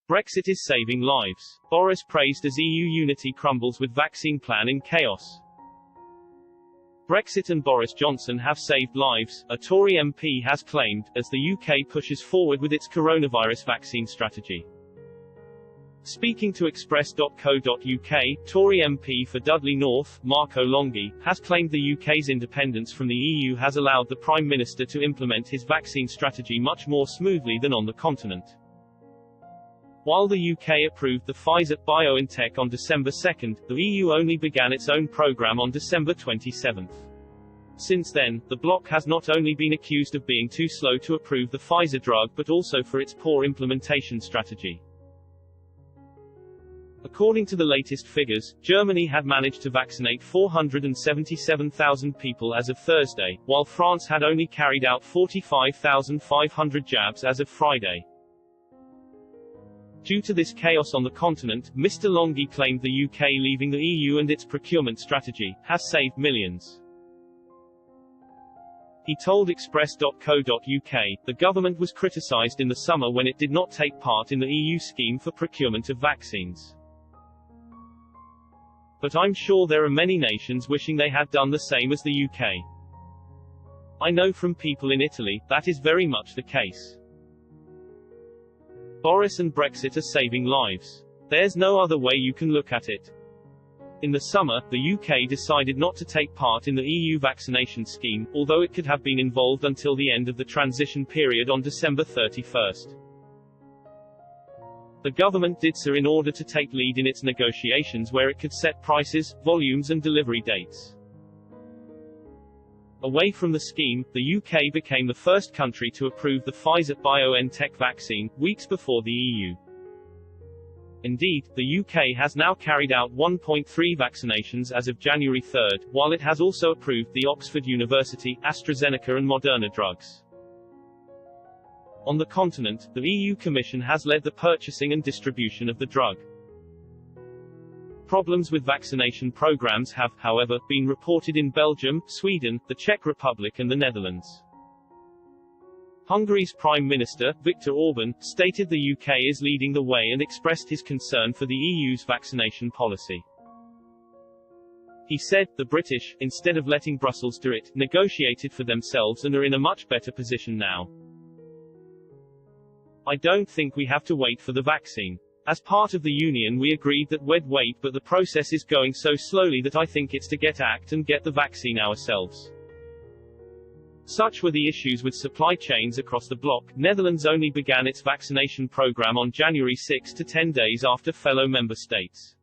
Brexit is saving lives. Boris praised as EU unity crumbles with vaccine plan in chaos. Brexit and Boris Johnson have saved lives, a Tory MP has claimed, as the UK pushes forward with its coronavirus vaccine strategy. Speaking to Express.co.uk, Tory MP for Dudley North, Marco Longhi, has claimed the UK's independence from the EU has allowed the Prime Minister to implement his vaccine strategy much more smoothly than on the continent. While the UK approved the Pfizer-BioNTech on December 2, the EU only began its own programme on December 27. Since then, the bloc has not only been accused of being too slow to approve the Pfizer drug but also for its poor implementation strategy. According to the latest figures, Germany had managed to vaccinate 477,000 people as of Thursday, while France had only carried out 45,500 jabs as of Friday. Due to this chaos on the continent, Mr. Longhi claimed the UK leaving the EU and its procurement strategy has saved millions. He told Express.co.uk, the government was criticised in the summer when it did not take part in the EU scheme for procurement of vaccines. But I'm sure there are many nations wishing they had done the same as the UK. I know from people in Italy, that is very much the case. Boris and Brexit are saving lives. There's no other way you can look at it. In the summer, the UK decided not to take part in the EU vaccination scheme, although it could have been involved until the end of the transition period on December 31. The government did so in order to take lead in its negotiations where it could set prices, volumes and delivery dates. Away from the scheme, the UK became the first country to approve the Pfizer-BioNTech vaccine, weeks before the EU. Indeed, the UK has now carried out 1.3 vaccinations as of January 3, while it has also approved the Oxford University, AstraZeneca and Moderna drugs. On the continent, the EU Commission has led the purchasing and distribution of the drug. Problems with vaccination programs have, however, been reported in Belgium, Sweden, the Czech Republic and the Netherlands. Hungary's Prime Minister, Viktor Orban, stated the UK is leading the way and expressed his concern for the EU's vaccination policy. He said, the British, instead of letting Brussels do it, negotiated for themselves and are in a much better position now. I don't think we have to wait for the vaccine. As part of the union we agreed that we'd wait, but the process is going so slowly that I think it's to get act and get the vaccine ourselves. Such were the issues with supply chains across the bloc. Netherlands only began its vaccination program on January 6 to 10 days after fellow member states.